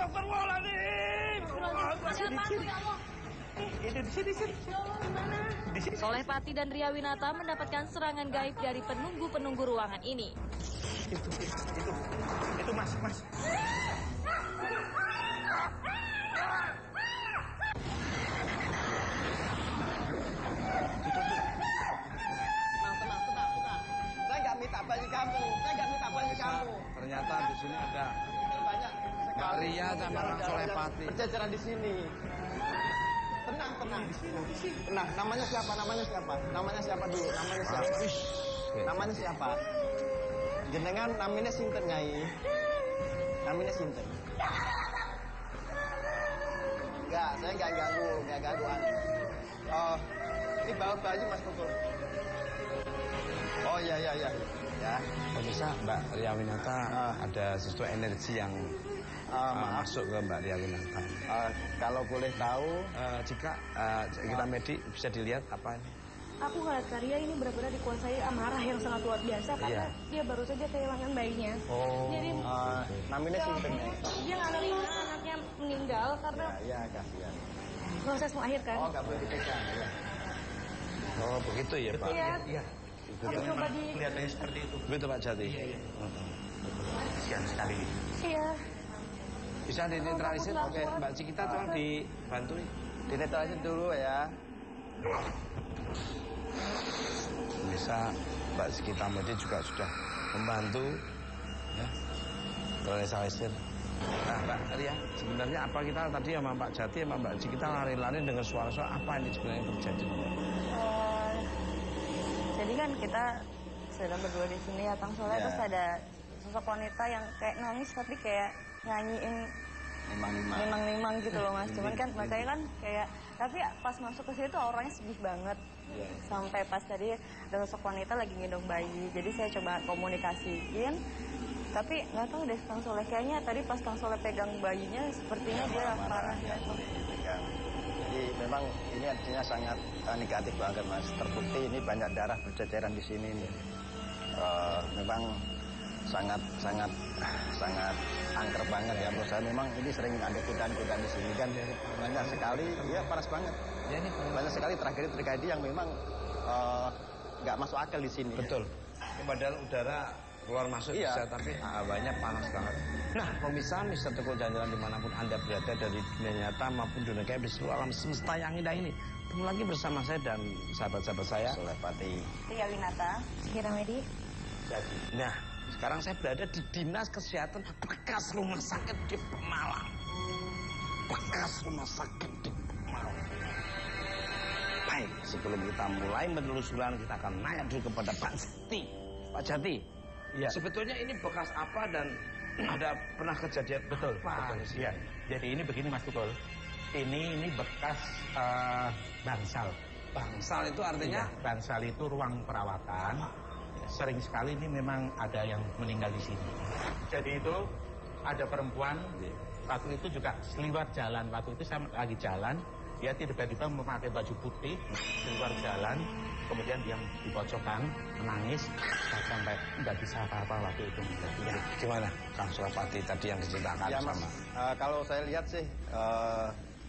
Astagfirullahaladzim. Soleh Pati dan Ria Winata mendapatkan serangan gaib dari penunggu-penunggu ruangan ini. Itu mas. Saya nggak minta balik kamu. Ternyata di sini ada Banyak Mbak Ria sama Kang Soleh Pati. berjajaran di sini. Tenang. Tenang. Namanya siapa dulu? Namanya siapa? Jenengan namanya sinten Nyai? Namanya sinten? Enggak, saya enggak ganggu. Oh, ini bawa baju Mas Tukul. Oh iya. Ya. Pemirsa, Mbak Ria Winata ada sesuatu energi yang masuk ke Mbak Ria Winata. Kalau boleh tahu, Jika kita medik bisa dilihat apa ini? Aku ngeliat Ria ini benar-benar dikuasai amarah yang sangat luar biasa karena dia baru saja kehilangan bayinya. Jadi namanya sinten Nyai? dia nggak nerima anaknya meninggal karena Ya, kasihan. proses melahirkan. Oh, nggak boleh dipegang ya. Oh, begitu ya, Pak? Iya. Aku coba di. Kelihatannya seperti itu. Begitu, Pak Jati? Iya. Kasihan sekali. Iya. Bisa dinetralisir? Oke, Mbak Cikita tolong dibantu. Dinetralisir dulu ya. Bisa Mbak Cikita Medi juga sudah membantu ya, netralisir. Nah, Mbak Ria, sebenarnya apa kita tadi sama Pak Jati sama Mbak Cikita lari-lari dengan suara-suara apa ini sebenarnya yang terjadi? Jadi kan kita sedang berdua di sini ya Kang Soleh, terus ada sosok wanita yang kayak nangis tapi kayak nyanyiin limang-limang gitu loh Mas. Cuman kan makanya kan kayak, tapi pas masuk ke situ auranya sedih banget. Sampai pas tadi ada sosok wanita lagi gendong bayi. Jadi saya coba komunikasiin, tapi nggak tahu deh Kang Soleh, kayaknya tadi pas Kang Soleh pegang bayinya sepertinya dia marah ya. Jadi memang ini artinya sangat negatif banget Mas. Terbukti ini banyak darah berceceran di sini nih. Memang sangat angker banget ya menurut saya. Memang ini sering ada kudan-kudan di sini kan banyak sekali, ya panas banget. Ya, ini banyak sekali tragedi yang memang nggak masuk akal di sini. betul. Padahal udara keluar masuk bisa, tapi banyak panas banget. Nah, pemirsa Mister Tukul Jalan-Jalan dimanapun Anda berada dari dunia nyata maupun dunia gaib di seluruh alam semesta yang indah ini. Ketemu lagi bersama saya dan sahabat-sahabat saya. Soleh Pati, Ria Winata, Kira Medi. Nah, sekarang saya berada di Dinas Kesehatan bekas rumah sakit di Pemalang. Baik, sebelum kita mulai penelusuran, kita akan nanya dulu kepada Pak Jati. Pak Jati, sebetulnya ini bekas apa dan ada pernah kejadian Betul. Iya. Jadi ini begini Mas Tukul. Ini bekas bangsal. Bangsal itu artinya? Bangsal itu ruang perawatan. Sering sekali ini memang ada yang meninggal di sini. Jadi itu ada perempuan, waktu itu juga seliwar jalan. Waktu itu saya lagi jalan, dia tiba-tiba memakai baju putih, seliwar jalan, kemudian dia di pojokan menangis, sampai nggak bisa apa-apa waktu itu. Ya, gimana Kang Soleh Pati tadi yang diceritakan ya Mas, sama? kalau saya lihat sih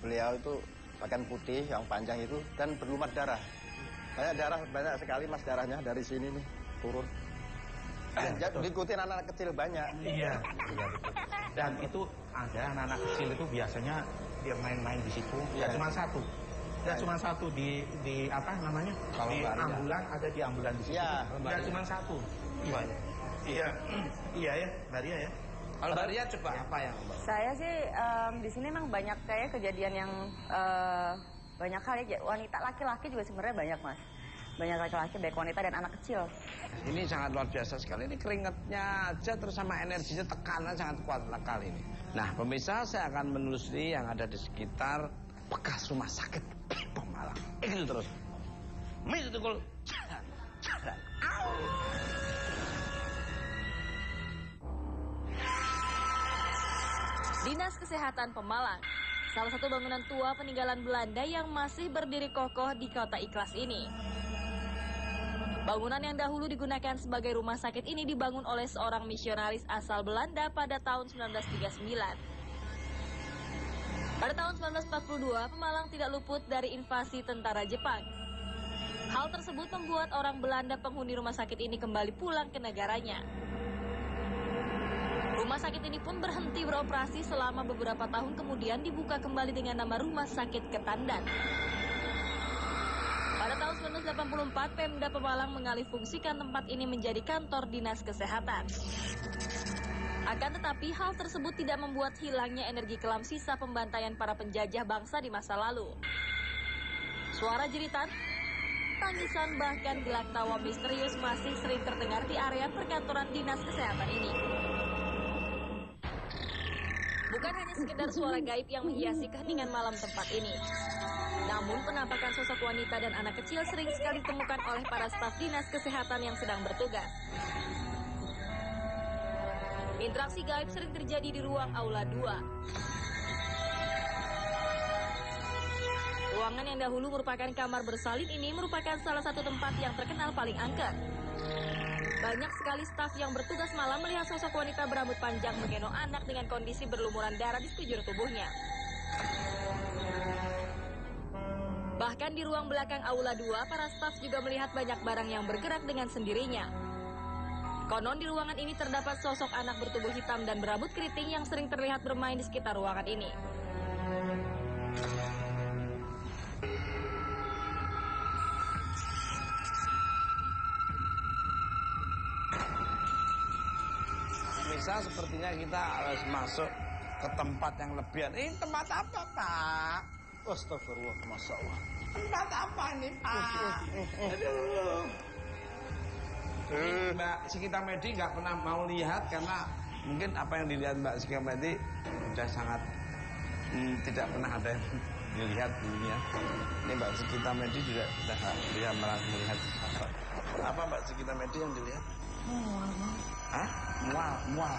beliau itu pakaian putih yang panjang itu dan berlumah darah. Banyak sekali Mas darahnya dari sini nih turun. Diikutin anak-anak kecil banyak. Iya, betul. Dan itu ada anak-anak kecil itu biasanya dia main-main di situ. Ya cuma satu. Ya cuma satu di apa namanya? Kalau di ambulan, ada di ambulan di situ. Ya, ya cuma satu. Iya ya, Mbak Ria ya. Kalau Mbak Ria coba apa yang Mbak? Saya sih di sini memang banyak kayak kejadian yang banyak kali wanita, laki-laki juga sebenarnya banyak Mas. Banyak laki-laki, baik wanita dan anak kecil. Ini sangat luar biasa sekali. Ini keringatnya aja terus sama energinya, tekanan sangat kuat sekali ini. Nah, pemirsa, saya akan menelusuri yang ada di sekitar bekas rumah sakit Pemalang. Itu terus. Mister Tukul Jalan-Jalan. Dinas Kesehatan Pemalang, salah satu bangunan tua peninggalan Belanda yang masih berdiri kokoh di kota Iklas ini. Bangunan yang dahulu digunakan sebagai rumah sakit ini dibangun oleh seorang misionaris asal Belanda pada tahun 1939. Pada tahun 1942, Pemalang tidak luput dari invasi tentara Jepang. Hal tersebut membuat orang Belanda penghuni rumah sakit ini kembali pulang ke negaranya. Rumah sakit ini pun berhenti beroperasi selama beberapa tahun, kemudian dibuka kembali dengan nama Rumah Sakit Ketandan. Pada tahun 1984, Pemda Pemalang mengalihfungsikan tempat ini menjadi kantor dinas kesehatan. Akan tetapi hal tersebut tidak membuat hilangnya energi kelam sisa pembantaian para penjajah bangsa di masa lalu. Suara jeritan, tangisan bahkan gelak tawa misterius masih sering terdengar di area perkantoran dinas kesehatan ini. Bukan hanya sekedar suara gaib yang menghiasi keheningan malam tempat ini. Namun penampakan sosok wanita dan anak kecil sering sekali ditemukan oleh para staf dinas kesehatan yang sedang bertugas. Interaksi gaib sering terjadi di ruang Aula 2. Ruangan yang dahulu merupakan kamar bersalin ini merupakan salah satu tempat yang terkenal paling angker. Banyak sekali staf yang bertugas malam melihat sosok wanita berambut panjang menggendong anak dengan kondisi berlumuran darah di sekujur tubuhnya. Bahkan di ruang belakang Aula 2, para staf juga melihat banyak barang yang bergerak dengan sendirinya. Konon di ruangan ini terdapat sosok anak bertubuh hitam dan berambut keriting yang sering terlihat bermain di sekitar ruangan ini. Misal sepertinya kita harus masuk ke tempat yang lebihan. Ini tempat apa, Pak? Astagfirullah, Masya Allah. Tempat apa ini, Pak? Aduh. Mbak Sikita Medi nggak pernah mau lihat karena mungkin apa yang dilihat Mbak Sikita Medi sudah sangat tidak pernah ada yang dilihat dulunya. Ini Mbak Sikita Medi juga sudah bisa melihat apa Mbak Sikita Medi yang dilihat? Mual. Hah? Mual.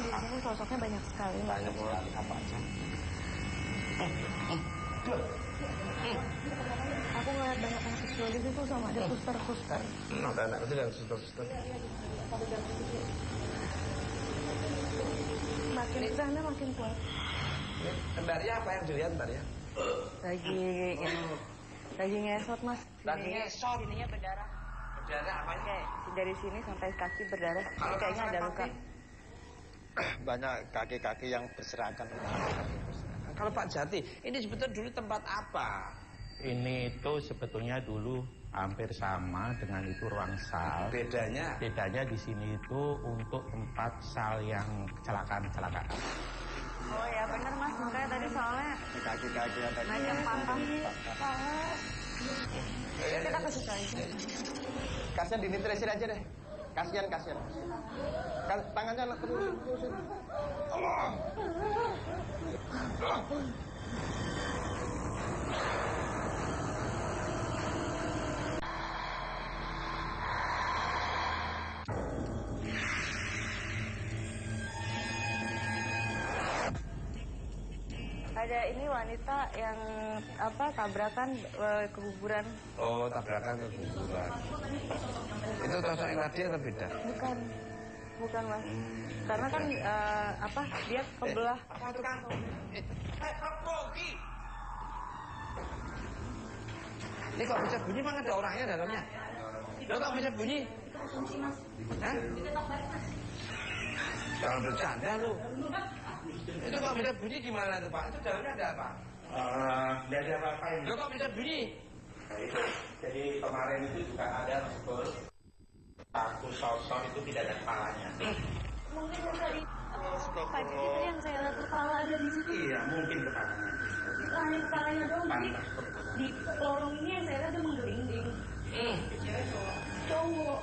Di sini sosoknya banyak sekali. Banyak sekali. Apa aja? Aku ngeliat banyak anak kecil di situ sama ada suster-suster. Ada anak kecil dan suster-suster. Makin ke sana makin kuat. Mbak Ria apa yang dilihat Mbak Ria? Lagi ngesot, Mas. Lagi ngesot. Sininya berdarah. Berdarah apanya? Kayak dari sini sampai kaki berdarah. Kalau Kayaknya ada luka. Banyak kaki-kaki yang berserakan. Kalau Pak Jati, ini sebetulnya dulu tempat apa? Ini itu sebetulnya dulu hampir sama dengan itu ruang sal. Bedanya? Bedanya di sini itu untuk tempat sal yang kecelakaan. Oh ya benar Mas, makanya tadi soalnya Kaki-kaki yang tadi. banyak patah. Kita kasih tahu. Kasian dinitresin aja deh. Kasian. Tangannya terusin. Tolong. Ada ini wanita yang tabrakan ke kuburan. Oh, tabrakan ke kuburan. Itu sosok yang tadi atau beda? Bukan Mas. Karena kan dia kebelah. Ini kok bisa bunyi, memang ada orangnya dalamnya? Lo kok bisa bunyi? Hah? Jangan bercanda lu. Itu kok bisa bunyi gimana tuh Pak? Itu dalamnya ada apa? Tidak ada apa-apa ini. Lo kok bisa bunyi? Jadi kemarin itu juga ada satu sosok itu tidak ada kepalanya. Mungkin tadi pagi itu yang saya lihat kepala ada di situ. Iya, mungkin kepalanya. Hanya kepalanya doang. Jadi di lorong ini yang saya lihat dia menggelinding. Cowok.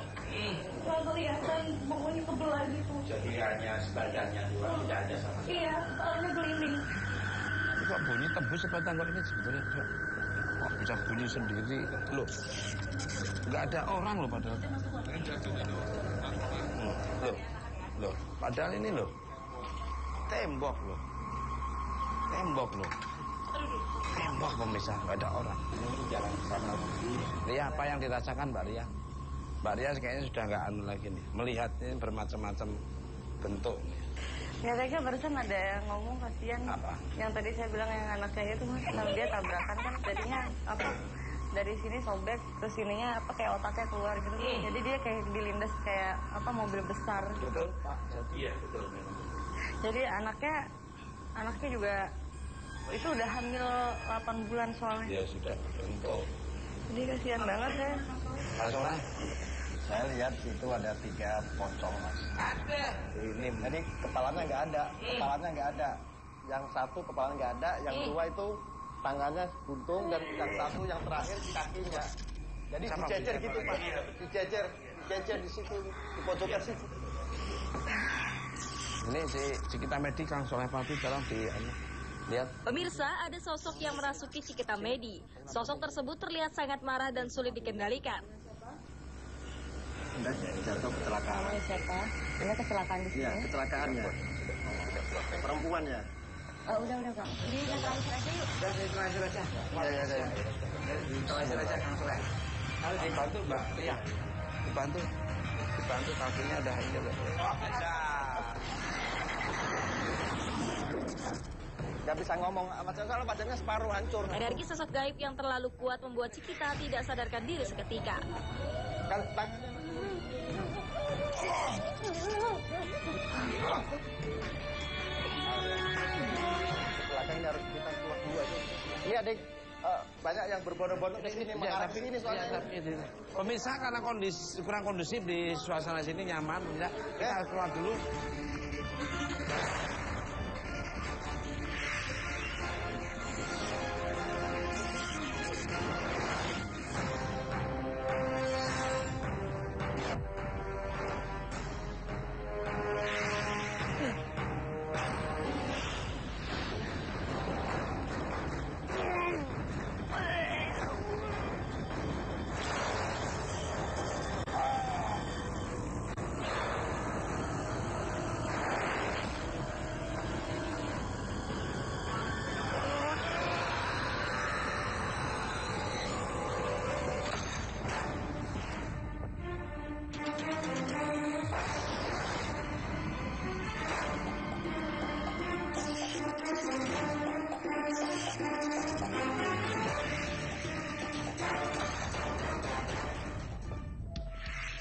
Kalau kelihatan pokoknya kebelah gitu. Jadi hanya sebagiannya doang, tidak ada sama sekali. Iya, kepalanya gelinding. Ini kok bunyi tembus apa tanggal ini sebetulnya? Kok bisa bunyi sendiri? Loh, nggak ada orang loh padahal. Loh, padahal ini loh, tembok loh. Tembok pemisah, nggak ada orang. Jalan sana. Ria, apa yang dirasakan Mbak Ria? Mbak Ria kayaknya sudah nggak anu lagi nih. Melihat ini bermacam-macam bentuk. Ya tega barusan ada yang ngomong kasihan. Apa? Yang tadi saya bilang yang anak saya itu mas, kalau dia tabrakan kan jadinya apa? Dari sini sobek, terus ininya apa kayak otaknya keluar gitu. Jadi dia kayak dilindas kayak apa mobil besar. Betul Pak. Iya betul. Jadi anaknya juga itu udah hamil 8 bulan soalnya. Ya sudah untuk. Jadi kasihan banget ya. Langsung lah. Saya lihat itu ada 3 pocong mas. Ada. Ini jadi kepalanya nggak ada. Yang satu kepalanya nggak ada, yang 2 itu tangannya buntung dan yang 1 yang terakhir kakinya. Jadi dijejer gitu pak, dijejer di situ di pojokan situ. Ini si kita Medi Kang Soleh Pati tolong lihat. Pemirsa, ada sosok yang merasuki Cikita Medi. Sosok tersebut terlihat sangat marah dan sulit dikendalikan. Udah jatuh kecelakaan. Namanya siapa? Ini kecelakaan di sini. Iya, kecelakaannya. Perempuannya. Oh, udah Kak. Di terakhir aja yuk. Udah terakhir aja. Iya. Terakhir aja Kang Soleh. Harus dibantu Mbak. Iya. Dibantu kakinya udah hancur. Gak bisa ngomong, soalnya badannya separuh hancur. Energi sosok gaib yang terlalu kuat membuat Cikita tidak sadarkan diri seketika. Kan tangannya belakang ini harus kita keluar dulu aja. Ini ada banyak yang berbondong-bondong di sini mengarah sini soalnya. Pemirsa karena kurang kondusif di suasana sini nyaman, enggak? Kita harus keluar dulu.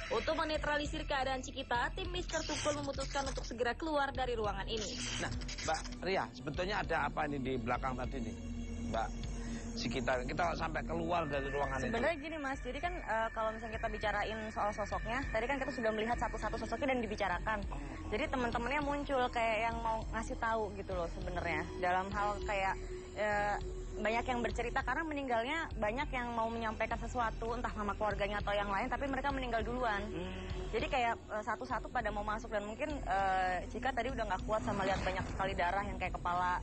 Untuk menetralisir keadaan Cikita, tim Mister Tukul memutuskan untuk segera keluar dari ruangan ini. Nah, Mbak Ria, sebetulnya ada apa ini di belakang tadi nih, Mbak? Kita sampai keluar dari ruangan itu. Sebenarnya gini Mas, jadi kan kalau misalnya kita bicarain soal sosoknya, tadi kan kita sudah melihat satu-satu sosoknya dan dibicarakan. Jadi teman-temannya muncul kayak yang mau ngasih tahu gitu loh sebenarnya. Dalam hal kayak banyak yang bercerita karena meninggalnya banyak yang mau menyampaikan sesuatu, entah nama keluarganya atau yang lain, tapi mereka meninggal duluan. Jadi kayak satu-satu pada mau masuk dan mungkin Cika tadi udah nggak kuat sama lihat banyak sekali darah yang kayak kepala.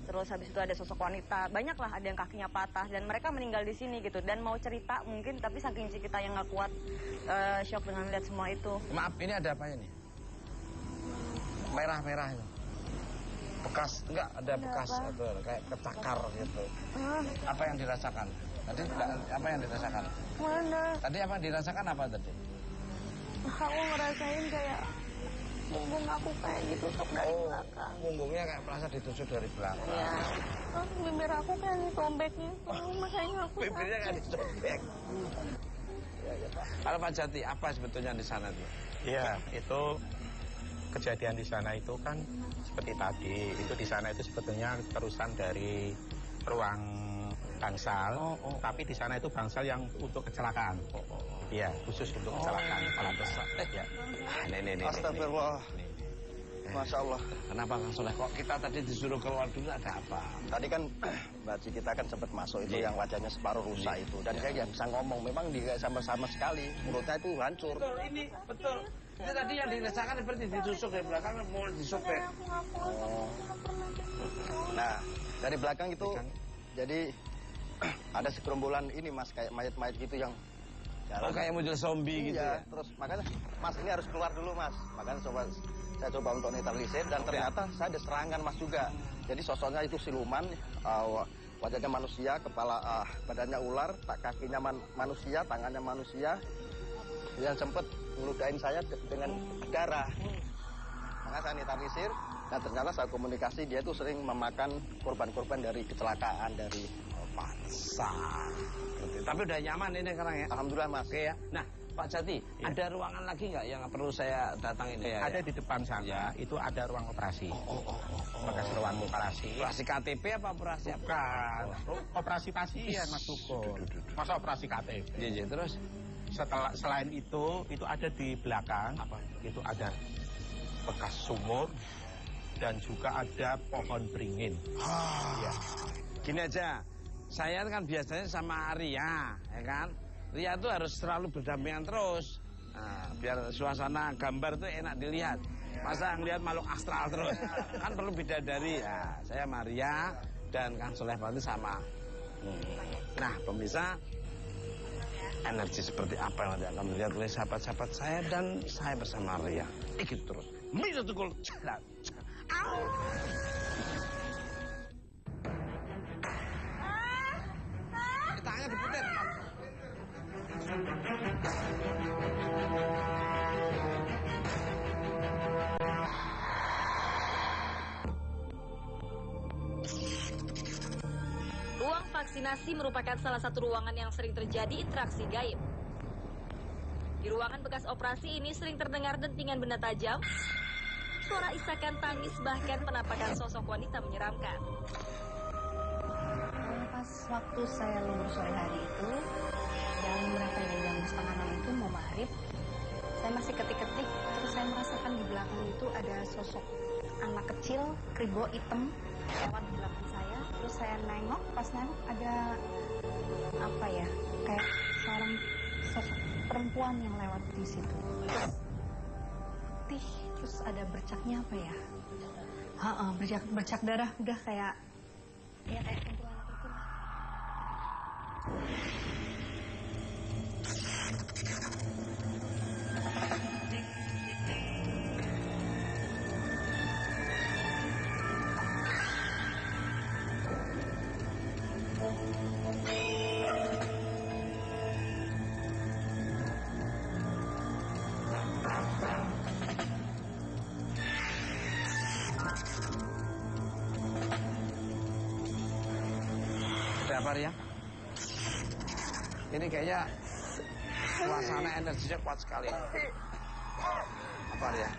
Terus habis itu ada sosok wanita, banyak lah ada yang kakinya patah dan mereka meninggal di sini gitu. Dan mau cerita mungkin tapi saking kita yang nggak kuat shock dengan lihat semua itu. Maaf, ini ada apa ini? Merah-merah itu. Bekas, enggak ada bekas atau kayak kecakar gitu. Apa yang dirasakan? Tadi apa yang dirasakan? Mana? Tadi apa dirasakan apa tadi? Aku ngerasain kayak punggung aku kayak ditusuk dari belakang. Punggungnya kayak merasa ditusuk dari belakang. Iya. Bibir aku kayak disobek gitu. Makanya aku Bibirnya kayak disobek. Ya, Pak. Kalau Pak Jati, apa sebetulnya di sana tuh? Iya, itu kejadian di sana itu kan seperti tadi. Itu di sana itu sebetulnya terusan dari ruang bangsal, tapi di sana itu bangsal yang untuk kecelakaan. Iya, khusus untuk kecelakaan kepala besar. Ya. Nih. Astagfirullah. Masya Allah. Kenapa Kang Soleh? Kok kita tadi disuruh keluar dulu ada apa? Tadi kan Mbak Cikita kan sempat masuk itu yang wajahnya separuh rusak itu. Dan saya nggak bisa ngomong. Memang dia sama-sama sekali. Mulutnya itu hancur. Betul, ini betul. Ini tadi yang dirasakan seperti ditusuk dari belakang, mau disobek. Nah, dari belakang itu jadi ada segerombolan ini Mas, kayak mayat-mayat gitu yang jalan. Kayak muncul zombie gitu ya? Terus makanya Mas ini harus keluar dulu Mas. Makanya saya coba untuk netralisir dan ternyata saya ada serangan Mas juga. Jadi sosoknya itu siluman, wajahnya manusia, kepala badannya ular, kakinya manusia, tangannya manusia. Yang sempat ngeludain saya dengan darah. Makanya saya netralisir, Nah ternyata saat komunikasi dia tuh sering memakan korban-korban dari kecelakaan, dari pantesan. Tapi udah nyaman ini sekarang ya? Alhamdulillah Mas. Oke ya. Nah Pak Jati, ada ruangan lagi nggak yang perlu saya datang ini? Ada di depan sana, itu ada ruang operasi. Bekas ruang operasi. Operasi KTP apa operasi apa? Bukan. Operasi pasien Mas Tukul. Masa operasi KTP? Iya, terus? Selain itu ada di belakang. Apa? Itu ada bekas sumur dan juga ada pohon beringin. Ya. Gini aja, saya kan biasanya sama Ria, ya kan? Ria tuh harus selalu berdampingan terus. Nah, biar suasana gambar tuh enak dilihat. Masa ngelihat makhluk astral terus? Kan perlu bidadari. Ya, saya sama Ria dan Kang Soleh Pati sama. Nah, pemirsa, energi seperti apa yang nanti akan dilihat oleh sahabat-sahabat saya dan saya bersama Ria. Ikut terus. Bisa tukul jalan. Tangannya diputar. Ruang vaksinasi merupakan salah satu ruangan yang sering terjadi interaksi gaib. Di ruangan bekas operasi ini sering terdengar dentingan benda tajam, suara isakan tangis, bahkan penampakan sosok wanita menyeramkan. Pas waktu saya libur sore hari itu, dan mereka jam 5:30 itu mau maghrib, saya masih ketik-ketik, terus saya merasakan di belakang itu ada sosok anak kecil, kribo hitam, lewat di belakang saya. Terus saya nengok, pas nengok ada apa ya, kayak seorang sosok perempuan yang lewat di situ. Terus ada bercaknya apa ya? Bercak darah, udah kayak ya kayak kumpulan itu lah. Apa ya? Ini kayaknya suasana energinya kuat sekali. Apa ya?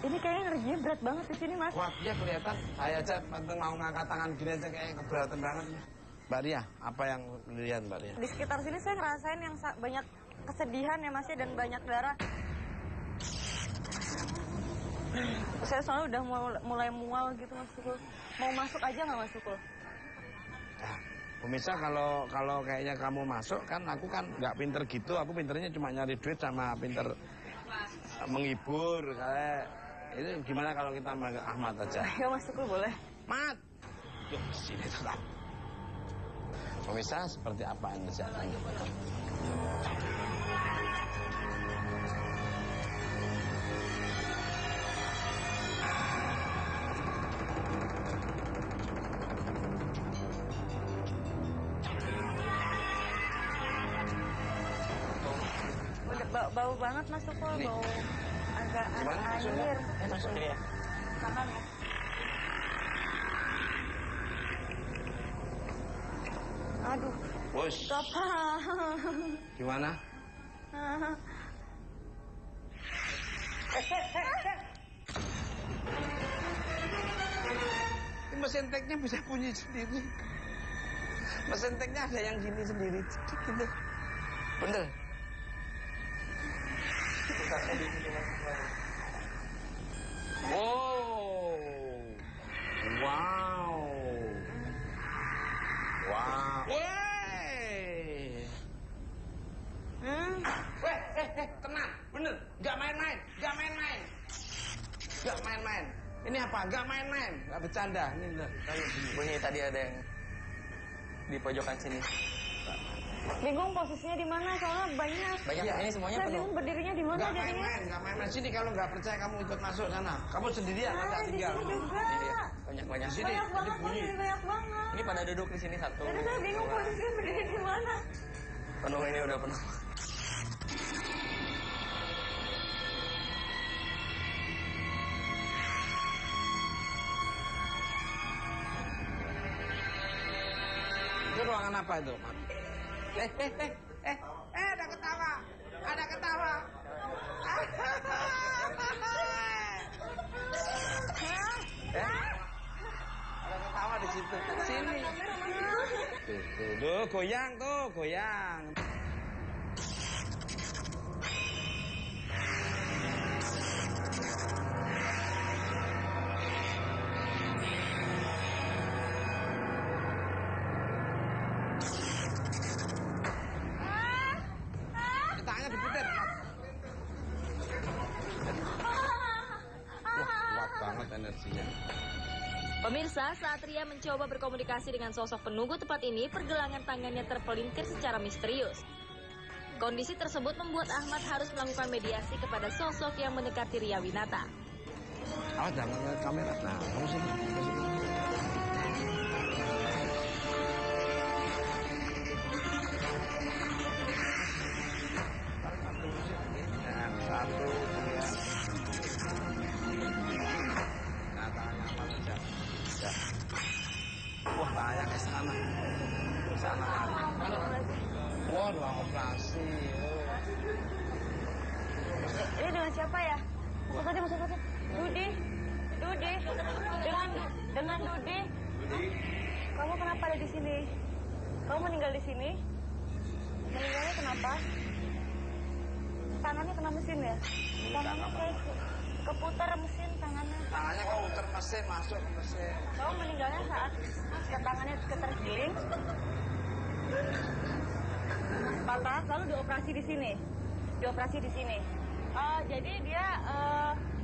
Ini kayaknya energinya berat banget di sini, Mas. Kuat dia kelihatan. Saya aja mau ngangkat tangan gini aja kayak keberatan banget. Mbak Ria, apa yang dilihat Mbak Ria? Di sekitar sini saya ngerasain yang banyak kesedihan ya, Mas, ya, dan banyak darah. Saya soalnya udah mulai mual gitu, Mas Tukul. Mau masuk aja nggak, Mas Tukul? Nah, pemirsa, kalau kayaknya kamu masuk kan, aku kan nggak pinter gitu. Aku pinternya cuma nyari duit sama pinter menghibur. Kayak itu gimana kalau kita manggil Ahmad aja? Ayo, Mas Tukul, boleh. Mat, yuk sini tetap. Pemirsa, seperti apa yang saya tanya? Bau banget, Mas Tukul, bau agak air. Masuk ya. Tangan ya. Aduh. Bos. Kapal. Gimana? Ini mesin teknya bisa bunyi sendiri. Mesin teknya ada yang gini sendiri. Gitu. Bener. Wow. Wow. Wow. Wey. Tenang, bener. Gak main-main, gak main-main. Gak main-main. Ini apa? Gak main-main, gak bercanda. Ini bener. Bunyi tadi ada yang di pojokan sini. Bingung posisinya di mana, soalnya banyak. Banyak, ini semuanya Saya penuh. bingung berdirinya di mana Gak jadinya. main-main, gak main-main. Sini kalau gak percaya kamu ikut masuk sana. Kamu sendirian, agak Di tinggal. sini juga. Banyak-banyak. Sini, Banyak ini banget, bunyi. banyak banget. Ini pada duduk di sini satu. Jadi saya bingung dua. posisinya berdiri di mana. Penuh, ini udah penuh. ruangan apa itu? Ada ketawa. Ada ketawa. Ada ketawa di situ. Sini. Tuh, goyang tuh, goyang. Tangannya diputar. Wah, kuat banget energinya. Pemirsa, saat Ria mencoba berkomunikasi dengan sosok penunggu tempat ini, pergelangan tangannya terpelintir secara misterius. Kondisi tersebut membuat Ahmad harus melakukan mediasi kepada sosok yang mendekati Ria Winata. Awas jangan lihat kamera. Nah, kamu sini. Satu, dua. Nah, tangannya apa saja. Ya. Wah, tangannya ke sana. Ke sana. Wah, ruang operasi. Ini dengan siapa ya? Masuk aja. Dudi. Dengan Dudi. Kamu kenapa ada di sini? Kamu meninggal di sini? Meninggalnya kenapa? Tangannya kena mesin ya? Tangannya kayak keputar mesin tangannya. Tangannya keputar mesin, masuk ke mesin. Kamu meninggalnya saat tangannya ketergiling, patah, lalu dioperasi di sini. Jadi dia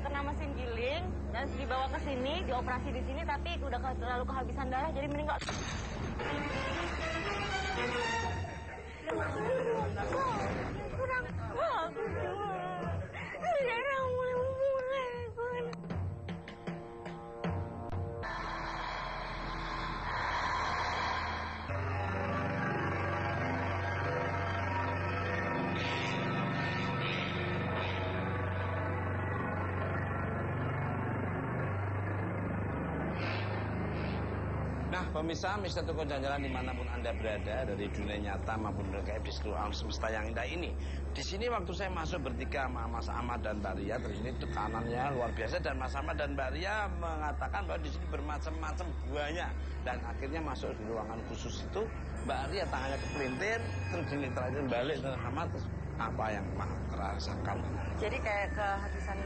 kena mesin giling dan dibawa ke sini, dioperasi di sini, tapi udah terlalu kehabisan darah, jadi meninggal. Kurang bagus darah mulai. Nah, pemirsa, Mister Toko Jalan-Jalan dimanapun Anda berada, dari dunia nyata maupun dunia gaib di seluruh alam semesta yang indah ini. Di sini waktu saya masuk bertiga sama Mas Ahmad dan Mbak Ria, terus ini tekanannya luar biasa, dan Mas Ahmad dan Mbak Ria mengatakan bahwa di sini bermacam-macam buahnya. Dan akhirnya masuk di ruangan khusus itu, Mbak Ria tangannya kepelintir, terus dilinterakin balik dan Ahmad, terus apa yang terasakan? Jadi kayak kehabisan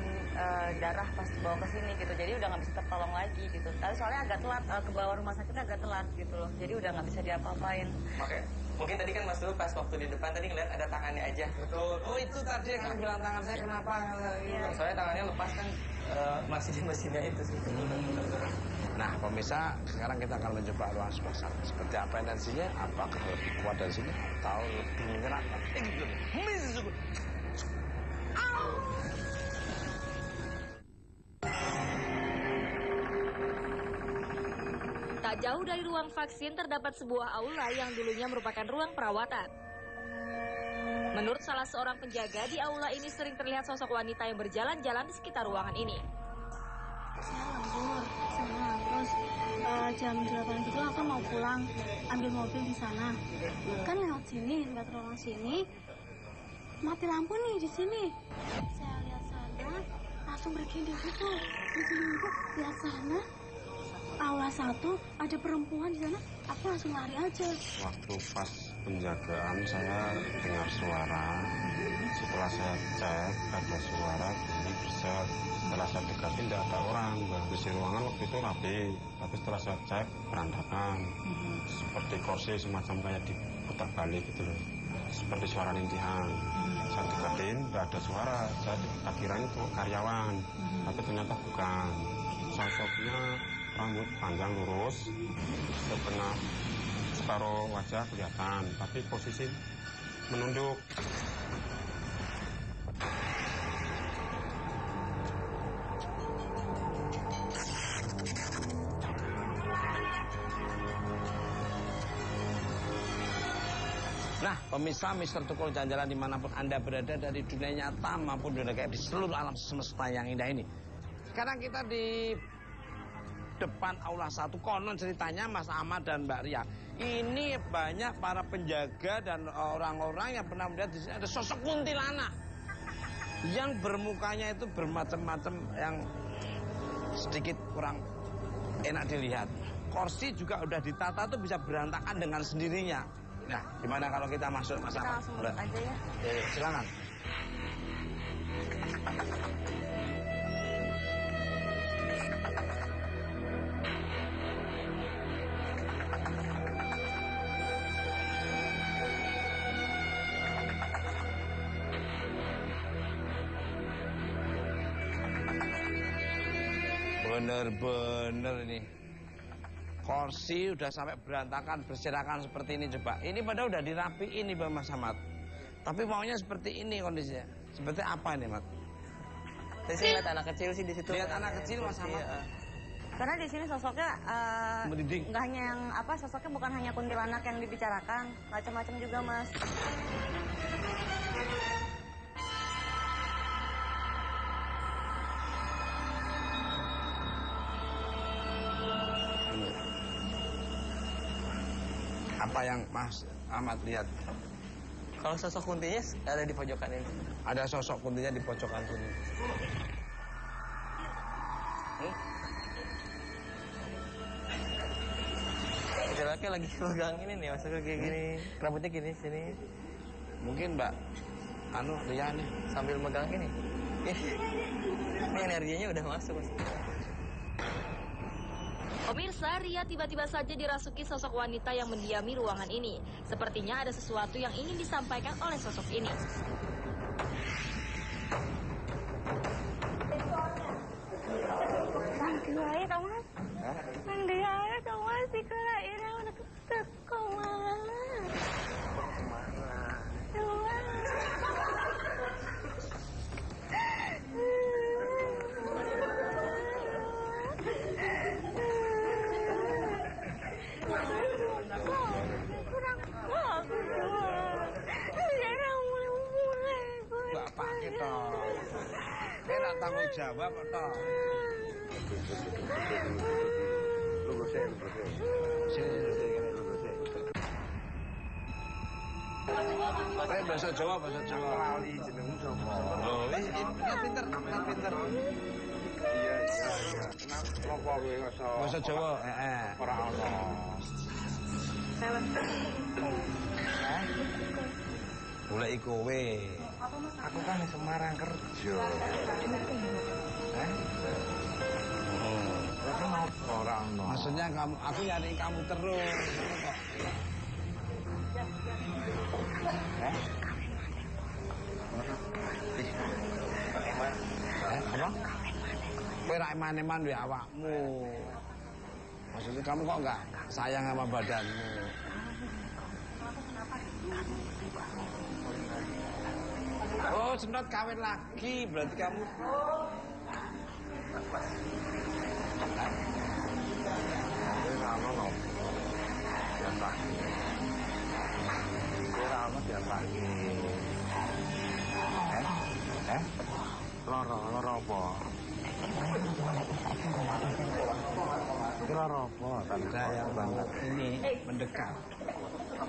darah pas dibawa ke sini gitu, jadi udah nggak bisa tertolong lagi gitu. Tapi soalnya agak telat, ke bawah rumah sakitnya agak telat gitu loh, jadi udah nggak bisa diapa-apain. Oke. Mungkin tadi kan Mas Dul pas waktu di depan tadi ngeliat ada tangannya aja. Betul. Oh, itu tadi yang kamu bilang tangan saya kenapa? Iya. Soalnya tangannya lepas kan masih di mesinnya itu sih. Nah, pemirsa, sekarang kita akan mencoba ruang spesial. Seperti apa energinya? Apakah lebih kuat dari sini atau lebih menyenangkan? Tak jauh dari ruang vaksin terdapat sebuah aula yang dulunya merupakan ruang perawatan. Menurut salah seorang penjaga, di aula ini sering terlihat sosok wanita yang berjalan-jalan di sekitar ruangan ini. Saya lembur sana, terus jam 8 gitu aku mau pulang, ambil mobil di sana. Kan lewat sini, lewat ruang sini, mati lampu nih di sini. Saya lihat sana, langsung berhenti di situ. Di sini lihat sana, aula 1 ada perempuan di sana. Aku langsung lari aja. Waktu pas penjagaan saya dengar suara. Setelah saya cek ada suara bunyi bisa. Setelah saya dekatin tidak ada orang. Kondisi ruangan waktu itu rapi. Tapi setelah saya cek berantakan. Seperti kursi semacam kayak diputar balik gitu loh. Seperti suara rintihan. Saya dekatin tidak ada suara. Saya kira itu karyawan. Tapi ternyata bukan. Sosoknya rambut panjang lurus, setengah separuh wajah kelihatan, tapi posisi menunduk. Nah, pemirsa Mister Tukul Jalan-Jalan dimanapun Anda berada, dari dunia nyata maupun dunia gaib di seluruh alam semesta yang indah ini. Sekarang kita di depan aula 1. Konon ceritanya Mas Ahmad dan Mbak Ria, ini banyak para penjaga dan orang-orang yang pernah melihat di sini ada sosok kuntilanak yang bermukanya itu bermacam-macam yang sedikit kurang enak dilihat. Kursi juga udah ditata tuh bisa berantakan dengan sendirinya. Nah, gimana kalau kita masuk, Mas Ahmad? Kita langsung masuk aja ya. Silakan. Bener-bener ini. Kursi udah sampai berantakan, berserakan seperti ini coba. Ini padahal udah dirapiin nih Mas Ahmad. Tapi maunya seperti ini kondisinya. Seperti apa ini, Mat? Saya sih lihat anak kecil sih di situ. Lihat anak kecil Mas Ahmad. Iya. Karena di sini sosoknya nggak hanya yang sosoknya bukan hanya kuntilanak yang dibicarakan, macam-macam juga, Mas. Apa yang Mas Ahmad lihat? Kalau sosok kuntinya ada di pojokan ini. Ada sosok kuntinya di pojokan sini. Laki-laki lagi pegang ini nih, masuk kayak gini. Rambutnya gini sini. Mungkin Mbak Ria nih sambil megang ini. Ini energinya udah masuk, Mas. Pemirsa, Ria tiba-tiba saja dirasuki sosok wanita yang mendiami ruangan ini. Sepertinya ada sesuatu yang ingin disampaikan oleh sosok ini. Tanggung jawab toh. Bahasa Jawa, bahasa Jawa. Lali jenengmu sapa? Oh, pinter. Iya. Kenapa kowe iso? Bahasa Jawa, ora ono. Golek kowe. Aku kan di Semarang kerja. Orang no. Maksudnya aku nyari kamu terus. Apa? Kowe ra eman-eman duwe awakmu. Maksudnya kamu kok enggak sayang sama badanmu? Oh, sempat kawin lagi, berarti kamu. Loro apa? Loro apa? Tanda yang banget ini mendekat. Ya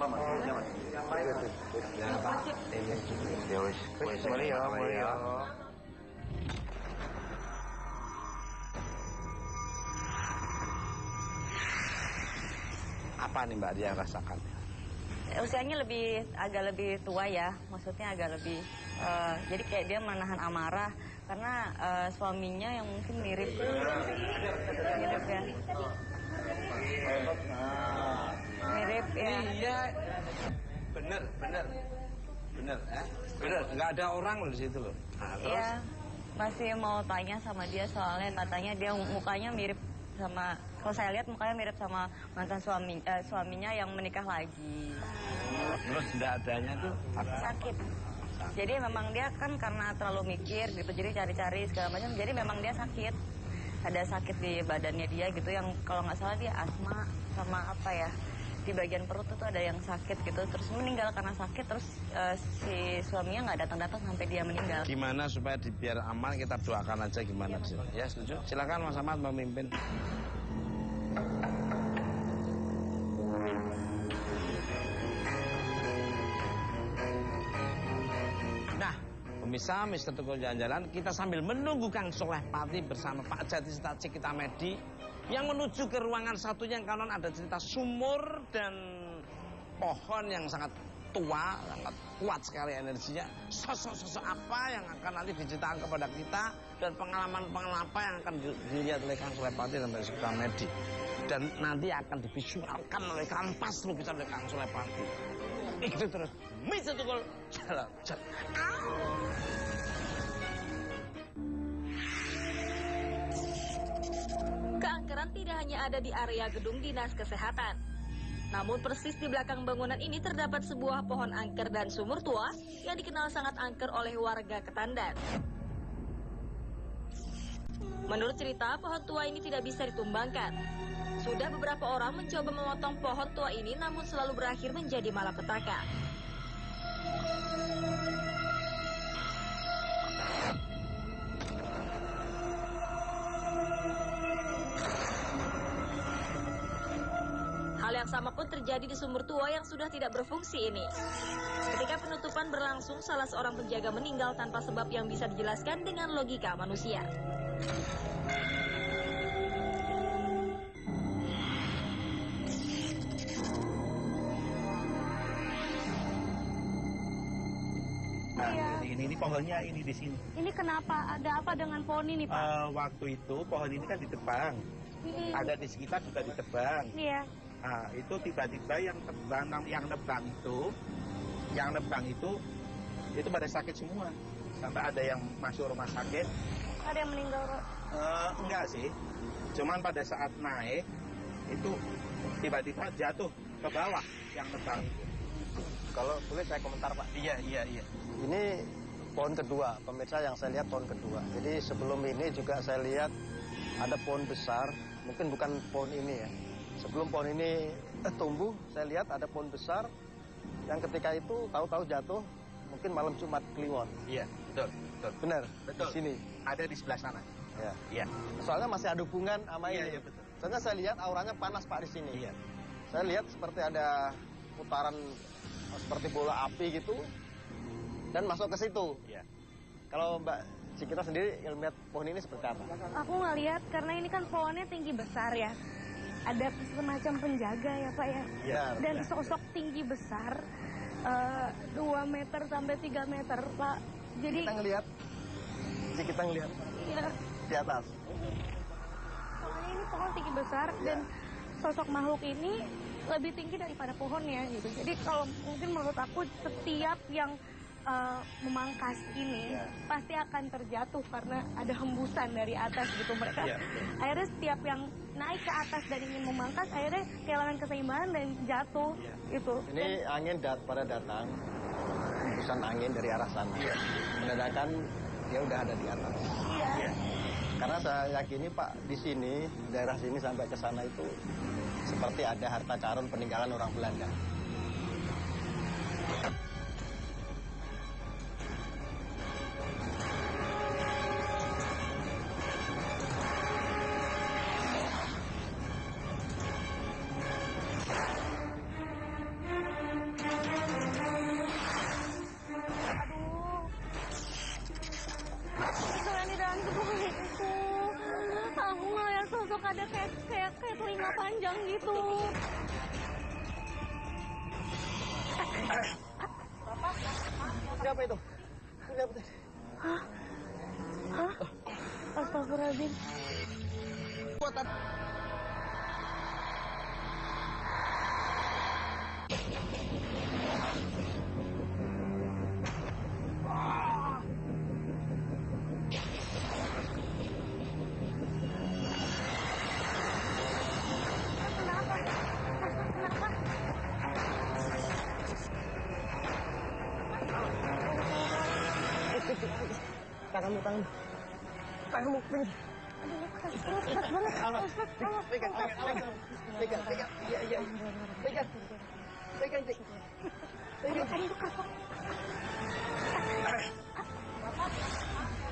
Pak, ini ya wis mulai ya. Apa nih Mbak Ria rasakan? Usianya agak lebih tua ya, maksudnya agak lebih jadi kayak dia menahan amarah karena suaminya yang mungkin mirip ya. Mirip ya. Iya. Bener, nggak ada orang loh di situ loh. Iya, masih mau tanya sama dia soalnya katanya dia mukanya mirip sama, kalau saya lihat mukanya mirip sama mantan suaminya yang menikah lagi. Terus tidak adanya tuh sakit. Jadi memang dia kan karena terlalu mikir gitu, jadi cari-cari segala macam. Jadi memang dia sakit. Ada sakit di badannya dia gitu yang kalau nggak salah dia asma sama apa ya. Di bagian perut itu ada yang sakit gitu, terus meninggal karena sakit, terus si suaminya nggak datang-datang sampai dia meninggal. Gimana supaya biar aman, kita doakan aja gimana sih? Ya setuju. Silakan Mas Ahmad memimpin. pemirsa, Mr. Tukul Jalan-Jalan, kita sambil menunggu Kang Soleh Pati bersama Pak Jatisita Cikita Medi yang menuju ke ruangan satunya yang kanan ada cerita sumur dan pohon yang sangat tua, sangat kuat sekali energinya. Sosok-sosok apa yang akan nanti diceritakan kepada kita dan pengalaman-pengalaman apa yang akan dilihat oleh Kang Soleh Pati dan Pak Cikita Medi. Dan nanti akan divisualkan oleh kampas lukisan oleh Kang Soleh Pati. Itu terus Mr. Tukul Jalan-Jalan. Keangkeran tidak hanya ada di area gedung Dinas Kesehatan. Namun persis di belakang bangunan ini terdapat sebuah pohon angker dan sumur tua yang dikenal sangat angker oleh warga Ketandan. Menurut cerita, pohon tua ini tidak bisa ditumbangkan. Sudah beberapa orang mencoba memotong pohon tua ini namun selalu berakhir menjadi malapetaka. Hal yang sama pun terjadi di sumur tua yang sudah tidak berfungsi ini. Ketika penutupan berlangsung, salah seorang penjaga meninggal tanpa sebab yang bisa dijelaskan dengan logika manusia. Nah, ini pohonnya ini di sini. Ini kenapa? Ada apa dengan pohon ini, Pak? Waktu itu pohon ini kan ditebang. Ada di sekitar juga ditebang. Iya. Nah, itu tiba-tiba yang nebang itu pada sakit semua. Sampai ada yang masuk rumah sakit. Ada yang meninggal, Pak? Enggak sih. Cuman pada saat naik itu tiba-tiba jatuh ke bawah yang nebang itu. Kalau boleh saya komentar, Pak. Iya. Ini pohon kedua, pemirsa yang saya lihat pohon kedua. Jadi sebelum ini juga saya lihat ada pohon besar, mungkin bukan pohon ini ya. Sebelum pohon ini tumbuh, saya lihat ada pohon besar yang ketika itu tahu-tahu jatuh, mungkin malam Jumat Kliwon. Iya, betul. Benar, betul. Di sini. Ada di sebelah sana. Ya. Iya. Soalnya masih ada hubungan sama ini. Iya, betul. Soalnya saya lihat auranya panas, Pak, di sini. Iya. Saya lihat seperti ada putaran seperti bola api gitu dan masuk ke situ. Iya. Kalau Mbak Cikita sendiri melihat pohon ini seperti apa? Aku ngeliat karena ini kan pohonnya tinggi besar ya. Ada semacam penjaga ya, Pak ya. Iya. Dan sosok tinggi besar 2 meter sampai 3 meter, Pak. Jadi kita ngelihat iya. di atas. Soalnya ini pohon tinggi besar dan sosok makhluk ini lebih tinggi daripada pohonnya gitu. Jadi kalau mungkin menurut aku setiap yang memangkas ini pasti akan terjatuh karena ada hembusan dari atas gitu mereka. Akhirnya setiap yang naik ke atas dan ingin memangkas akhirnya kehilangan keseimbangan dan jatuh gitu. Ini angin pada datang, hembusan angin dari arah sana. Menandakan dia udah ada di atas. Iya. Karena saya yakini, Pak, di sini daerah sini sampai ke sana itu seperti ada harta karun peninggalan orang Belanda. Ada kayak telinga panjang gitu. Siapa itu? Siapa itu? Hah? Astagfirullahaladzim. Kuatan. Tanganmu. Tanganmu, pegang. Pegang. Iya. Pegang.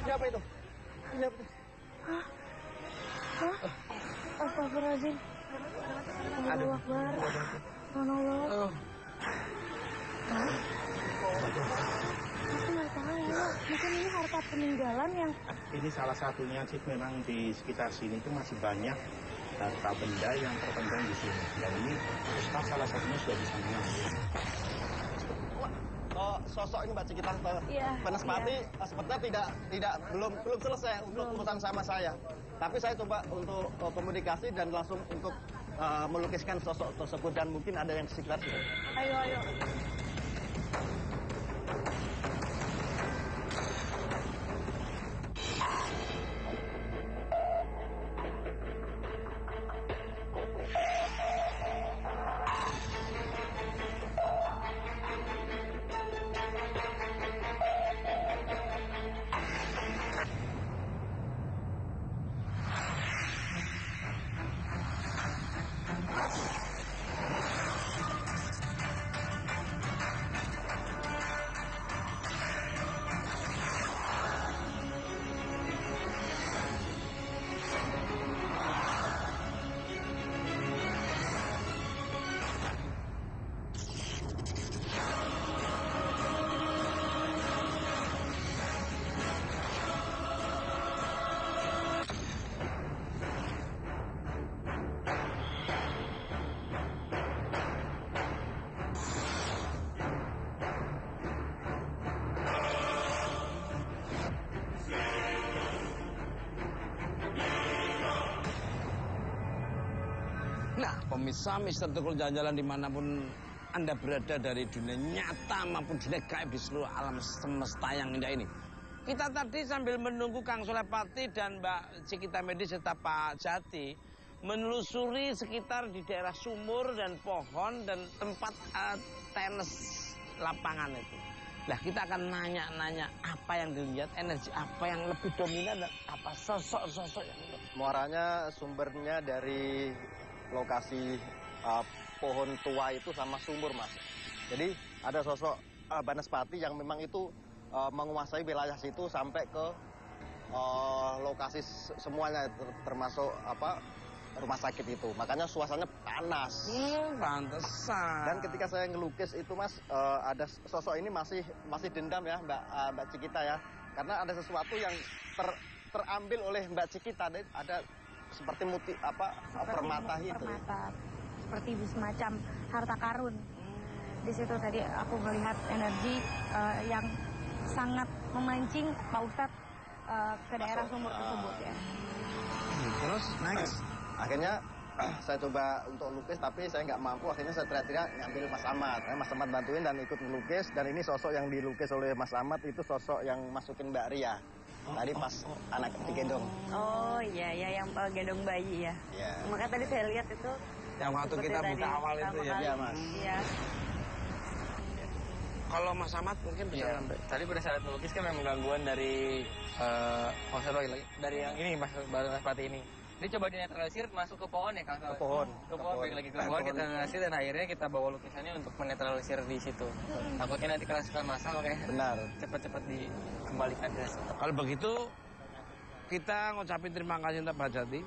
Siapa itu? Hah? Astagfirullahaladzim. Allahu Akbar. Allah. Aku nggak tahu ya, mungkin ini harta peninggalan yang... Ini salah satunya sih, memang di sekitar sini itu masih banyak harta benda yang terpendam di sini. Dan ini Ustaz salah satunya sudah bisa mengambil. Sosok ini Mbak Cikita Banaspati sepertinya belum selesai untuk urusan sama saya. Tapi saya coba untuk komunikasi dan langsung untuk melukiskan sosok tersebut, dan mungkin ada yang sekitar situ. Ayo. Nah, pemirsa Mister Tukul Jalan-Jalan dimanapun Anda berada dari dunia nyata maupun dunia gaib di seluruh alam semesta yang indah ini. Kita tadi sambil menunggu Kang Solepati dan Mbak Cikita Medis serta Pak Jati menelusuri sekitar di daerah sumur dan pohon dan tempat tenis lapangan itu. Nah, kita akan nanya-nanya apa yang dilihat, energi apa yang lebih dominan dan apa sosok-sosok yang itu. Muaranya sumbernya dari lokasi pohon tua itu sama sumur, Mas. Jadi ada sosok Banaspati yang memang itu menguasai wilayah situ sampai ke lokasi semuanya, termasuk rumah sakit itu. Makanya suasananya panas. Pantesan. Dan ketika saya ngelukis itu, Mas, ada sosok ini masih dendam ya, Mbak Cikita ya. Karena ada sesuatu yang terambil oleh Mbak Cikita. Ada seperti permata itu. Permata. Seperti semacam harta karun. Di situ tadi aku melihat energi yang sangat memancing Pak Ustadz ke daerah sumur tersebut ya. Terus next. Akhirnya saya coba untuk lukis, tapi saya nggak mampu. Akhirnya saya teriak-teriak ngambil Mas Ahmad. Mas Ahmad bantuin dan ikut melukis. Dan ini sosok yang dilukis oleh Mas Ahmad itu sosok yang masukin Mbak Ria. Tadi pas anak digendong. Oh iya, yang gendong bayi ya. Iya. Makanya tadi saya lihat itu. Yang waktu kita buka awal itu ya. Iya, Mas. Iya. Kalau Mas Ahmad mungkin bisa sampai. Tadi pada saat melukis kan memang gangguan dari dari yang ini Mas Banaspati ini. Ini coba dinetralisir masuk ke pohon ya Kang? Ke pohon. Ke pohon, baik lagi ke pohon, kita netralisir dan akhirnya kita bawa lukisannya untuk menetralisir di situ. Takutnya nanti kerasukan masal kayak Benar. cepat-cepat dikembalikan ke Kalau begitu kita ngucapin terima kasih untuk Pak Jati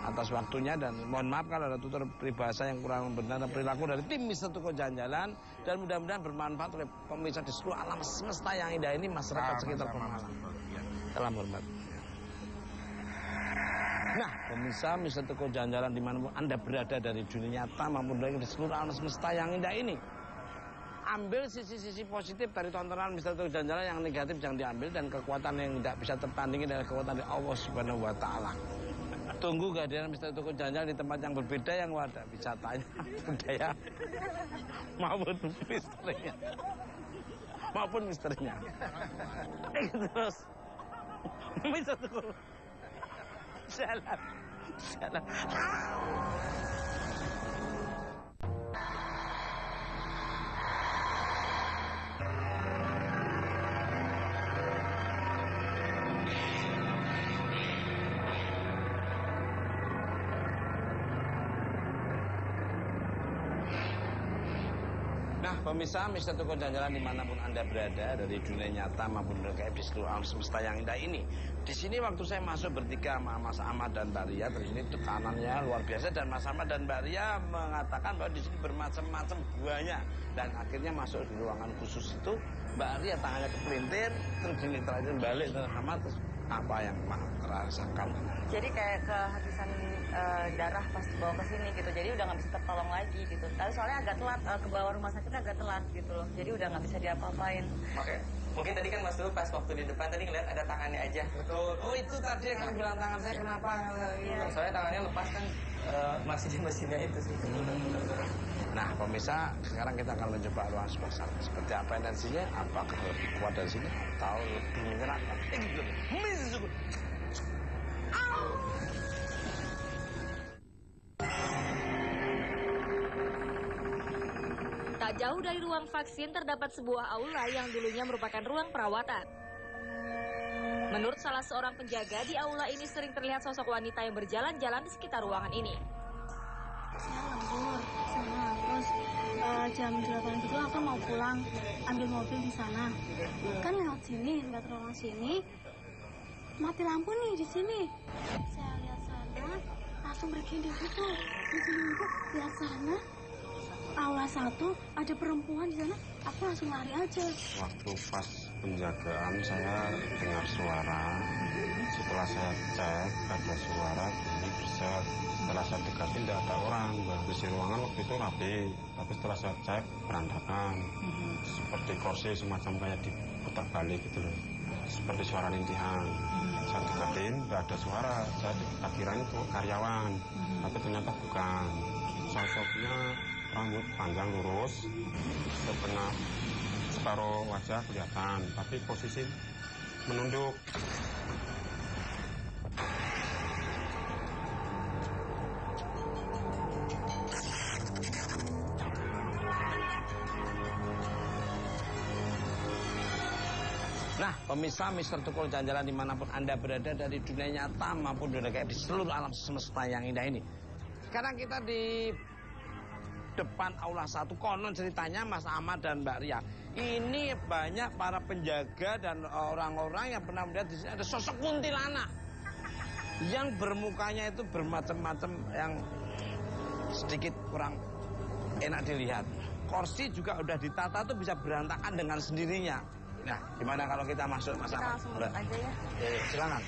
atas waktunya, dan mohon maaf kalau ada tutur peribahasa yang kurang benar dan perilaku dari tim Mister Tukul Jalan-Jalan, dan mudah-mudahan bermanfaat oleh pemirsa di seluruh alam semesta yang indah ini, masyarakat sekitar Pemalang. Salam hormat. Nah, pemirsa Mister Tukul Jalan-Jalan dimanapun Anda berada dari dunia nyata maupun dari seluruh alam semesta yang indah ini, ambil sisi-sisi positif dari tontonan Mister Tukul Jalan-Jalan, yang negatif jangan diambil, dan kekuatan yang tidak bisa tertandingi dari kekuatan dari Allah Subhanahu wa Ta'ala. Tunggu kehadiran Mister Tukul Jalan-Jalan di tempat yang berbeda, yang ada wisatanya, budaya maupun misterinya. Terus Mister Tukul Jalan. Nah, pemirsa Mister Tukul Jalan-Jalan dimanapun Anda berada dari dunia nyata maupun dunia gaib di seluruh alam semesta yang indah ini. Di sini waktu saya masuk bertiga sama Mas Ahmad dan Mbak Ria, terus ini tekanannya luar biasa, dan Mas Ahmad dan Mbak Ria mengatakan bahwa di sini bermacam-macam buahnya, dan akhirnya masuk di ruangan khusus itu Mbak Ria tangannya kepelintir, terus dinetralisir balik sama terus apa yang rasakan. Jadi kayak kehabisan darah pas bawa ke sini gitu. Jadi udah nggak bisa tertolong lagi gitu. Tapi soalnya agak telat ke bawah rumah sakitnya agak telat gitu loh. Jadi udah nggak bisa diapa-apain. Oke. Mungkin tadi kan Mas Dul pas waktu di depan tadi ngeliat ada tangannya aja. Betul. Oh itu tadi yang bilang tangan saya kenapa? Soalnya tangannya lepas kan masih di mesinnya itu sih. Nah pemirsa, sekarang kita akan mencoba ruang spesial. Seperti apa energinya? Apakah lebih kuat dari sini atau lebih menyenangkan? Tak jauh dari ruang vaksin terdapat sebuah aula yang dulunya merupakan ruang perawatan. Menurut salah seorang penjaga, di aula ini sering terlihat sosok wanita yang berjalan-jalan di sekitar ruangan ini. Saya lembur sana, terus jam 8 gitu aku mau pulang, ambil mobil di sana. Kan lewat sini, lewat ruang sini, mati lampu nih di sini. Saya lihat sana, langsung berhenti di situ. Di sini lihat sana, aula 1 ada perempuan di sana, aku langsung lari aja. Waktu pas penjagaan saya dengar suara. Setelah saya cek ada suara bunyi bersih. Setelah saya dekati tidak ada orang. Bersih ruangan waktu itu rapi. Tapi setelah saya cek berantakan. Seperti kursi semacam kayak diputar balik gitu loh. Seperti suara rintihan. Saya dekatin tidak ada suara. Saya kira itu karyawan. Tapi ternyata bukan. Sosoknya rambut panjang lurus, setengah separuh wajah kelihatan, tapi posisi menunduk. Nah, pemirsa Mister Tukul jalan-jalan dimanapun Anda berada dari dunia nyata maupun dunia kayak di seluruh alam semesta yang indah ini. Sekarang kita di depan aula 1, konon ceritanya Mas Ahmad dan Mbak Ria. Ini banyak para penjaga dan orang-orang yang pernah melihat di sini ada sosok kuntilanak yang bermukanya itu bermacam-macam yang sedikit kurang enak dilihat. Kursi juga udah ditata tuh bisa berantakan dengan sendirinya. Nah, gimana kalau kita masuk Mas Ahmad? Kita langsung masuk aja ya. Silakan.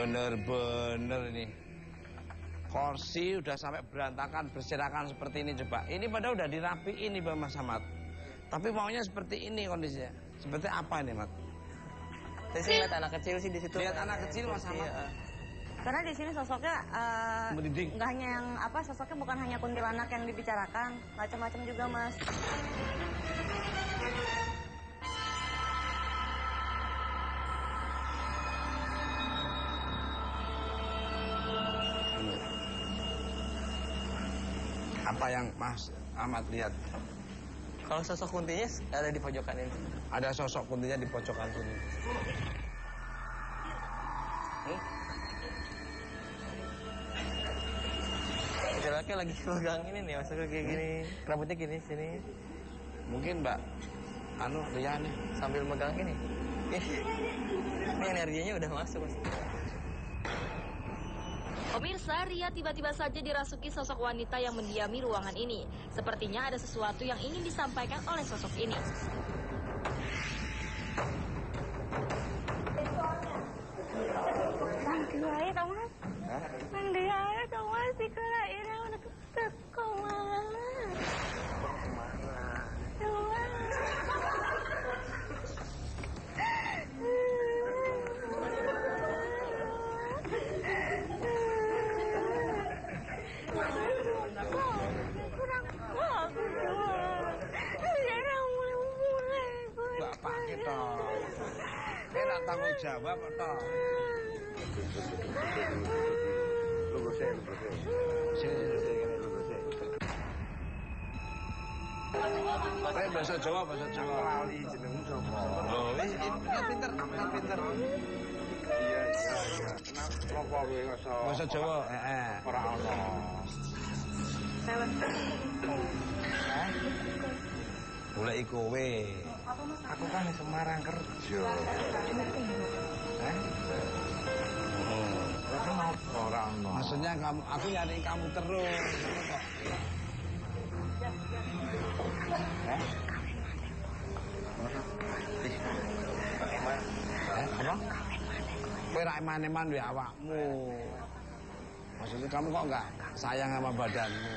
Bener-bener ini kursi udah sampai berantakan berserakan seperti ini. Coba ini padahal udah dirapiin nih Bang Mas Ahmad, tapi maunya seperti ini kondisinya. Seperti apa ini Mat? Saya lihat anak kecil sih di situ. Lihat anak kecil Mas Ahmad. Karena di sini sosoknya Merinding. nggak hanya yang apa, sosoknya bukan hanya kuntilanak yang dibicarakan, macam-macam juga Mas. Apa yang Mas Ahmad lihat? Kalau sosok kuntinya ada di pojokan ini. Ada sosok kuntinya di pojokan sini. Laki-laki lagi pegang ini nih, maksudnya kayak gini, rambutnya gini sini. Mungkin Mbak Ria nih sambil megang ini. Ini energinya udah masuk Mas. Pemirsa, Ria tiba-tiba saja dirasuki sosok wanita yang mendiami ruangan ini. Sepertinya ada sesuatu yang ingin disampaikan oleh sosok ini. Enak tanggung jawab toh. Bahasa Jawa, bahasa Jawa. Lali jenengmu sapa? Oh, wis pinter, pinter. Iya. Kenapa kowe bahasa Jawa? Ora ono. Boleh kowe. Aku kan di Semarang kerja. Maksudnya kamu, aku nyari kamu terus. Apa? Kowe ra eman-eman duwe awakmu. Maksudnya kamu kok enggak sayang sama badanmu?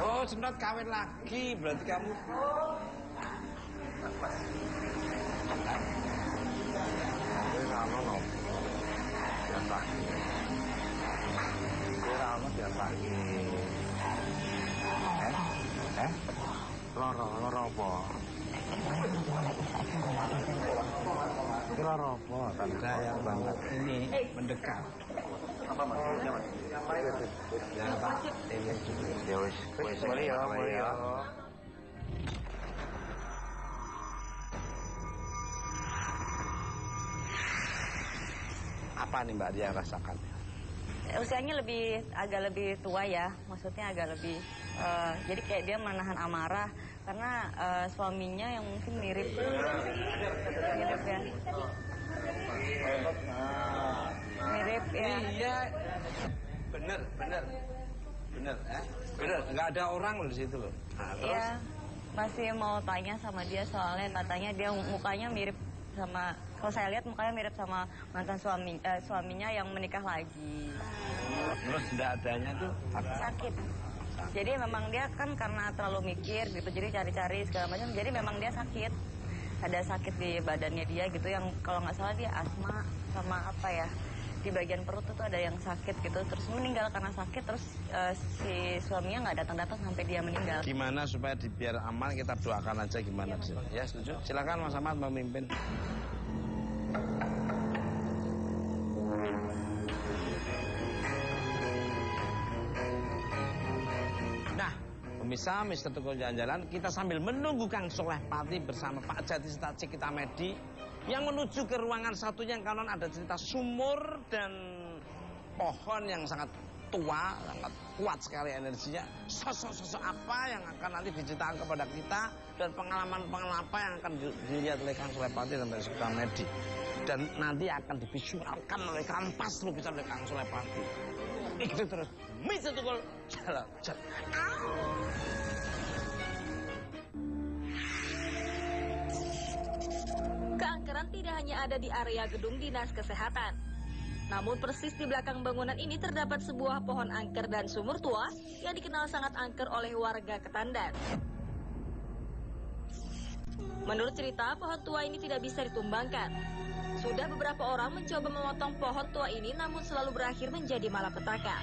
Oh, sempat kawin lagi, berarti kamu. Loro apa? Loro apa? Tanda yang banget ini mendekat. Apa maksudnya, Mas? Ya, Pak. Ini juga. Ya wis, boleh ya. Apa nih Mbak dia rasakan? Usianya agak lebih tua ya, maksudnya agak lebih, jadi kayak dia menahan amarah karena suaminya yang mungkin mirip ya. Mirip ya. Iya, bener, nggak ada orang loh di situ loh. Iya, masih mau tanya sama dia soalnya katanya dia mukanya mirip sama, kalau saya lihat mukanya mirip sama mantan suaminya yang menikah lagi. Terus tidak adanya tuh sakit. Jadi memang dia kan karena terlalu mikir gitu, jadi cari-cari segala macam. Jadi memang dia sakit. Ada sakit di badannya dia gitu, yang kalau nggak salah dia asma sama apa ya, di bagian perut itu ada yang sakit gitu, terus meninggal karena sakit. Terus si suaminya nggak datang-datang sampai dia meninggal. Gimana supaya biar aman, kita doakan aja gimana sih? Ya setuju. Silakan Mas Ahmad memimpin. Nah, pemirsa Mister Tukul Jalan-Jalan, kita sambil menunggu Kang Soleh Pati bersama Pak Jatisita Cikita Medi yang menuju ke ruangan satunya yang kanon ada cerita sumur dan pohon yang sangat tua, sangat kuat sekali energinya. Sosok-sosok apa yang akan nanti diceritakan kepada kita dan pengalaman-pengalaman apa yang akan dilihat oleh Kang Soleh Pati dan Pak Cikita Medi. Dan nanti akan divisualkan oleh Kampas lukisan oleh Kang Soleh Pati. Ikuti terus Mister Tukul Jalan-Jalan. Keangkeran tidak hanya ada di area gedung Dinas Kesehatan. Namun persis di belakang bangunan ini terdapat sebuah pohon angker dan sumur tua yang dikenal sangat angker oleh warga Ketandan. Menurut cerita, pohon tua ini tidak bisa ditumbangkan. Sudah beberapa orang mencoba memotong pohon tua ini, namun selalu berakhir menjadi malapetaka.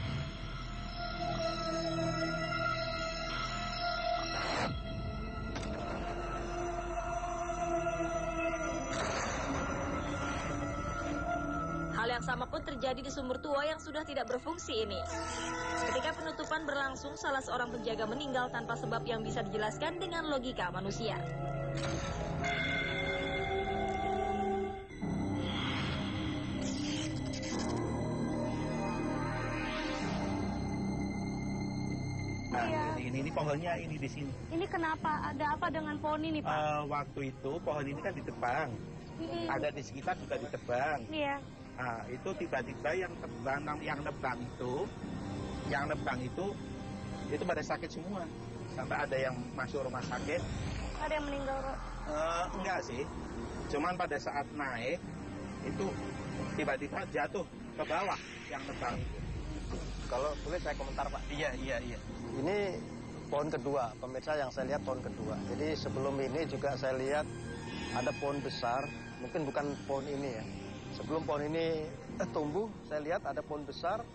Hal yang sama pun terjadi di sumur tua yang sudah tidak berfungsi ini. Ketika penutupan berlangsung, salah seorang penjaga meninggal tanpa sebab yang bisa dijelaskan dengan logika manusia. Nah, ini pohonnya ini di sini. Ini kenapa? Ada apa dengan pohon ini, Pak? Waktu itu pohon ini kan ditebang. Ada di sekitar juga ditebang. Iya. Nah, itu tiba-tiba yang nebang itu pada sakit semua. Sampai ada yang masuk rumah sakit. Ada yang meninggal, Pak? Enggak sih. Cuman pada saat naik itu tiba-tiba jatuh ke bawah yang nebang itu. Kalau boleh saya komentar, Pak. Iya. Ini pohon kedua, pemirsa, yang saya lihat pohon kedua. Jadi sebelum ini juga saya lihat ada pohon besar, mungkin bukan pohon ini ya. Sebelum pohon ini tumbuh, saya lihat ada pohon besar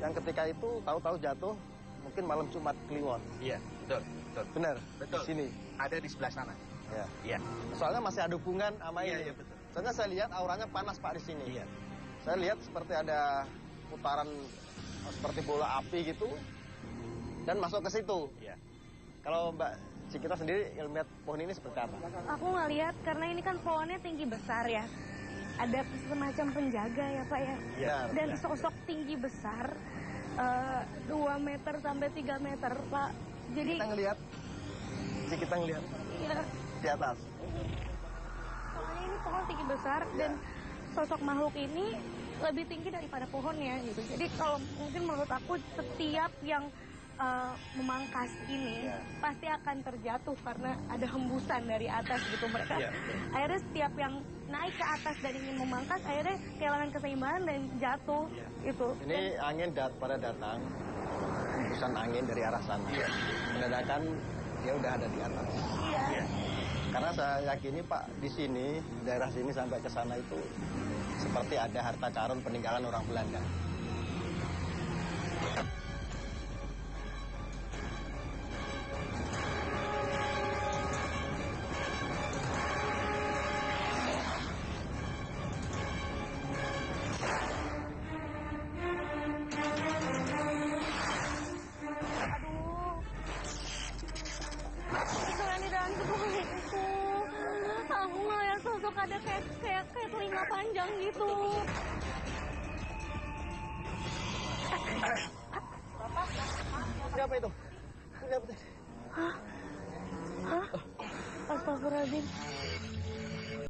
yang ketika itu tahu-tahu jatuh, mungkin malam Jumat Kliwon. Iya, betul. Benar, Betul. di sini. Ada di sebelah sana. Ya. Iya. Soalnya masih ada hubungan sama ini. Iya, betul. Soalnya saya lihat auranya panas, Pak, di sini. Iya. Saya lihat seperti ada putaran seperti bola api gitu dan masuk ke situ. Iya. Kalau Mbak Cikita sendiri melihat pohon ini seperti apa? Aku ngeliat karena ini kan pohonnya tinggi besar ya. ada semacam penjaga ya Pak ya. Ya, Dan sosok tinggi besar 2 meter sampai 3 meter Pak. Jadi kita ngelihat iya, di atas. soalnya ini pohon tinggi besar dan sosok makhluk ini lebih tinggi daripada pohonnya gitu. Jadi kalau mungkin menurut aku setiap yang memangkas ini pasti akan terjatuh karena ada hembusan dari atas gitu mereka. Akhirnya setiap yang naik ke atas dan ingin memangkas akhirnya kehilangan keseimbangan dan jatuh gitu. Ini angin pada datang, hembusan angin dari arah sana. Menandakan dia udah ada di atas. Iya. Karena saya yakini Pak, di sini, daerah sini sampai ke sana itu seperti ada harta karun peninggalan orang Belanda. Itu yang di dalam pohon itu. Aku ngeliat sosok ada kayak telinga panjang gitu. Siapa itu? Hah? Astagfirullahaladzim.